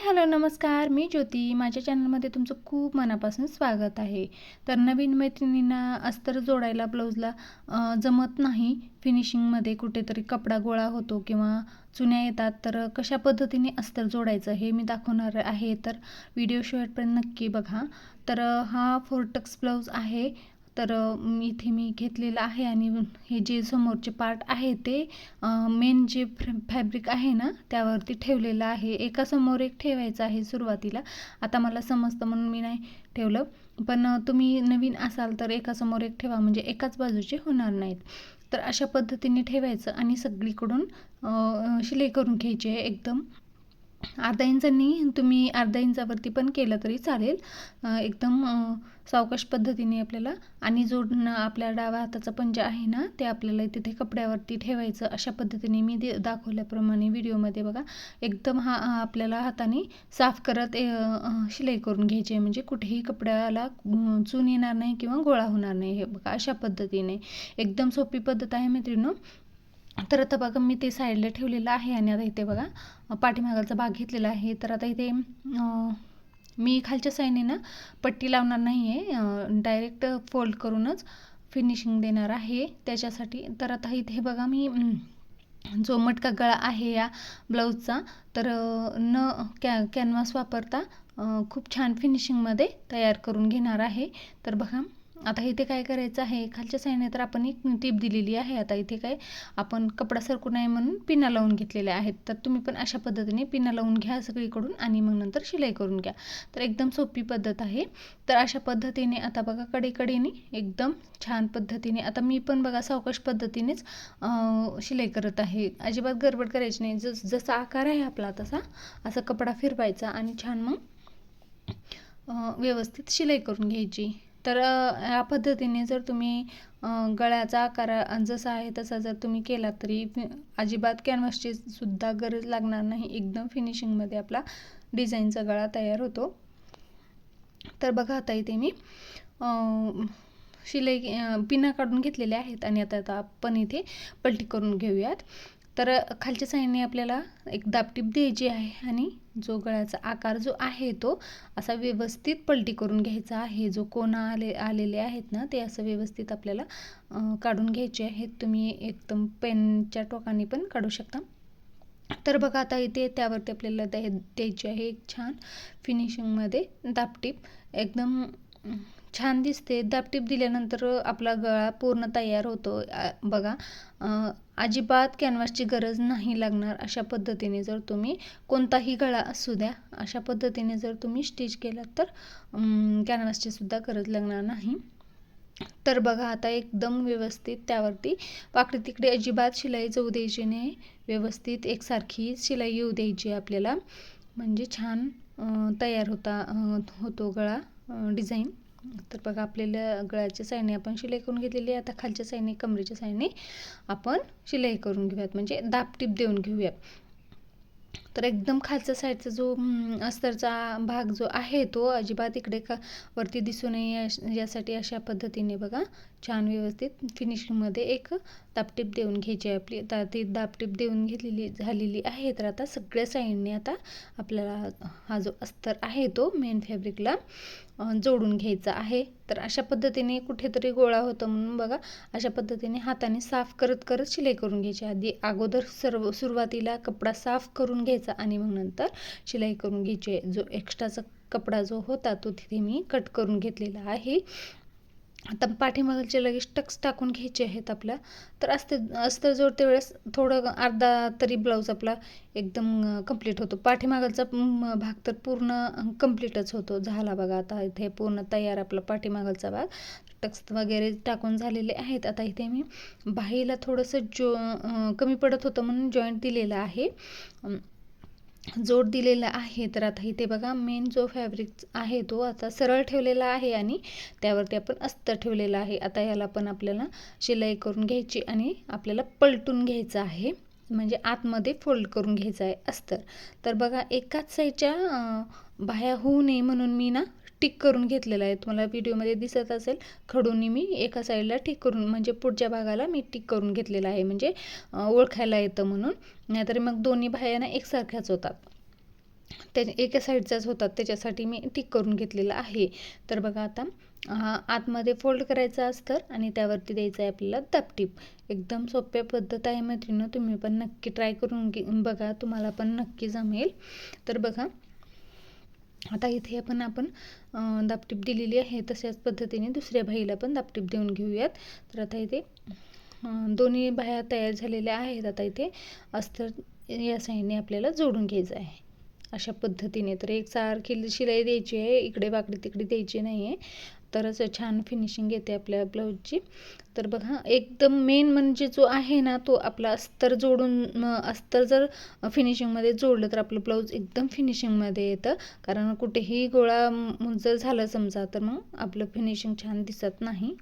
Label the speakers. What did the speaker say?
Speaker 1: Hello, नमस्कार. मी ज्योती. माझ्या चॅनलमध्ये तुमचं खूप मनापासून स्वागत आहे. तर नवीन मैत्रिणींना अस्तर जोडायला ब्लाऊजला जमत नाही. फिनिशिंगमध्ये कुठेतरी कपडा गोळा होतो किंवा चुन्या येतात. तर कशा पद्धतीने अस्तर जोडायचं हे मी दाखवणार आहे. तर व्हिडिओ शेवटपर्यंत नक्की बघा. तर हा 4 टक्स ब्लाऊज आहे. तर इथे मी घेतलेलं आहे आणि हे जे समोरचे पार्ट आहे ते मेन जे फॅब्रिक आहे ना त्यावरती ठेवलेलं आहे. एका समोर एक ठेवायचं आहे सुरुवातीला. आता मला समजतं म्हणून मी नाही ठेवलं, पण तुम्ही नवीन असाल तर एका समोर एक ठेवा, म्हणजे एकाच बाजूचे होणार नाहीत. तर अशा पद्धतीने ठेवायचं आणि सगळीकडून शिलाई करून घ्यायची आहे. एकदम अर्धा इंचांनी तुम्ही अर्धा इंचावरती पण केलं तरी चालेल. एकदम सावकाश पद्धतीने आपल्याला आणि जोडणं आपल्या डाव्या हाताचा पंजा आहे ना ते आपल्याला तिथे कपड्यावरती ठेवायचं. अशा पद्धतीने मी दाखवल्याप्रमाणे व्हिडिओमध्ये बघा. एकदम आपल्याला हाताने साफ करत शिलाई करून घ्यायची आहे, म्हणजे कुठेही कपड्याला चून येणार नाही किंवा गोळा होणार नाही. हे बघा अशा पद्धतीने एकदम सोपी पद्धत आहे मैत्रिणींनो. तर आता बघा मी ते साईडला ठेवलेलं आहे आणि आता इथे बघा पाठीमागाचा भाग घेतलेला आहे. तर आता इथे मी खालच्या साईडने ना पट्टी लावणार नाही आहे, डायरेक्ट फोल्ड करूनच फिनिशिंग देणार आहे त्याच्यासाठी. तर आता इथे बघा मी जो मटका गळा आहे या ब्लाऊजचा, तर कॅनव्हास वापरता खूप छान फिनिशिंगमध्ये तयार करून घेणार आहे. तर बघा आता इथे काय करायचं आहे, खालच्या साईडने तर आपण एक टीप दिलेली आहे. आता इथे काय आपण कपडा सरकू नये म्हणून पिना लावून घेतलेल्या आहेत. तर तुम्ही पण अशा पद्धतीने पिना लावून घ्या सगळीकडून आणि मग नंतर शिलाई करून घ्या. तर एकदम सोपी पद्धत आहे. तर अशा पद्धतीने आता बघा कडेकडेने एकदम छान पद्धतीने आता मी पण बघा सावकाश पद्धतीनेच शिलाई करत आहे. अजिबात गडबड करायची नाही. जसा आकार आहे आपला तसा असा कपडा फिरवायचा आणि छान मग व्यवस्थित शिलाई करून घ्यायची. तर या पद्धतीने जर तुम्ही गळ्याचा आकार जसा आहे तसा जर तुम्ही केला तरी अजिबात कॅनव्हासची सुद्धा गरज लागणार नाही. एकदम फिनिशिंगमध्ये आपला डिझाईनचा गळा तयार होतो. तर बघा आता इथे मी शिलाई पिना काढून घेतलेल्या आहेत आणि आता आपण इथे पलटी करून घेऊयात. तर खालच्या साईडने आपल्याला एक दाबटीप द्यायची आहे आणि जो गळ्याचा आकार जो आहे तो असा व्यवस्थित पलटी करून घ्यायचा आहे. जो कोना आलेले आहेत ना ते असं व्यवस्थित आपल्याला काढून घ्यायचे आहेत. तुम्ही एकदम पेनच्या टोकाने पण काढू शकता. तर बघा आता इथे त्यावरती आपल्याला द्यायची आहे एक छान फिनिशिंगमध्ये दाबटीप. एकदम छान दिसते. दाबटीप दिल्यानंतर आपला गळा पूर्ण तयार होतो. बघा अजिबात कॅनव्हासची गरज नाही लागणार. अशा पद्धतीने जर तुम्ही कोणताही गळा असू द्या अशा पद्धतीने जर तुम्ही स्टिच केला तर कॅनव्हासची सुद्धा गरज लागणार नाही. तर बघा आता एकदम व्यवस्थित त्यावरती वाकडी तिकडे अजिबात शिलाई जाऊ द्यायची नाही. व्यवस्थित एकसारखी शिलाई येऊ द्यायची आपल्याला, म्हणजे छान तयार होतो गळा डिझाईन. तर बघा आपल्याला गळ्याच्या साईडने आपण शिलाई करून घेतलेली आहे. आता खालच्या साईडने कमरेच्या साईडने आपण शिलाई करून घेऊयात, म्हणजे दाबटीप देऊन घेऊयात. तर एकदम खालच्या साईडचा जो अस्तरचा भाग जो आहे तो अजिबात इकडे वरती दिसू नये यासाठी अशा पद्धतीने बघा छान व्यवस्थित फिनिशिंगमध्ये एक दाबटीप देऊन घ्यायची आहे आपली. आता ती दाबटीप देऊन झालेली आहे. तर आता सगळ्या साईडने आता आपल्याला हा जो अस्तर आहे तो मेन फॅब्रिकला जोडून घ्यायचा आहे. तर अशा पद्धतीने कुठेतरी गोळा होतं म्हणून बघा अशा पद्धतीने हाताने साफ करत शिलाई करून घ्यायची. अगोदर सुरुवातीला कपडा साफ करून घ्यायचा आणि मग नंतर शिलाई करून घ्यायची आहे. जो एक्स्ट्राचा कपडा जो होता तो तिथे मी कट करून घेतलेला आहे. आता पाठीमागचे लगेच टक्स टाकून घ्यायचे आहेत आपल्या. तर अस्तर जोडते वेळेस थोडं अर्धा तरी ब्लाऊज आपला एकदम कंप्लीट होतो. पाठीमागचा भाग तर पूर्ण कंप्लीटच होतो. झाला बघा आता इथे पूर्ण तयार आपला पाठीमागचा भाग. टक्स वगैरे टाकून झालेले आहेत. आता इथे मी बाहीला थोडंसं कमी पडत होतं म्हणून जॉईंट दिलेला आहे, जोड दिलेला आहे. तर आता इथे बघा मेन जो फॅब्रिक आहे तो आता सरळ ठेवलेला आहे आणि त्यावरती आपण अस्तर ठेवलेला आहे. आता याला पण आपल्याला शिलाई करून घ्यायची आणि आपल्याला पलटून घ्यायचं आहे, म्हणजे आतमध्ये फोल्ड करून घ्यायचं आहे अस्तर. तर बघा एकाच साईडच्या बाह्या होऊ नये म्हणून मी ना टिक करून घेतलेला आहे. तुम्हाला व्हिडिओमध्ये दिसत असेल खडूनी मी एका साईडला टिक करून, म्हणजे पुढच्या भागाला मी टिक करून घेतलेला आहे, म्हणजे ओळखायला येतं म्हणून. नाहीतर मग दोन्ही बाह्या ना एकसारख्याच होतात. त्या एका साईडचाच होता, त्याच्यासाठी मी टिक करून घेतलेला आहे. तर बघा आता आतमध्ये फोल्ड करायचं असतं आणि त्यावरती द्यायचं आहे आपल्याला दाबटीप. एकदम सोप्या पद्धत आहे मैत्रिणींनो, तुम्ही पण नक्की ट्राय करून बघा, तुम्हाला पण नक्की जमेल. तर बघा आता इथे आपण दाबटीप दिलेली आहे, तशाच पद्धतीने दुसऱ्या बाहीला पण दाबटीप देऊन घेऊयात. तर आता इथे दोन्ही बाह्या तयार झालेल्या आहेत. आता इथे अस्तर या साईडने आपल्याला जोडून घ्यायचं आहे अशा पद्धतीने. तर एक सारखी शिलाई द्यायची आहे, इकडे वाकडी तिकडे द्यायची नाही आहे, तरच छान फिनिशिंग येते आपल्या ब्लाऊजची. तर बघा एकदम मेन म्हणजे जो आहे ना, तो आपला अस्तर जोडून अस्तर जर फिनिशिंगमध्ये जोडलं तर आपलं ब्लाऊज एकदम फिनिशिंगमध्ये येतं. कारण कुठेही गोळा जर झालं समजा तर मग आपलं फिनिशिंग छान दिसत नाही.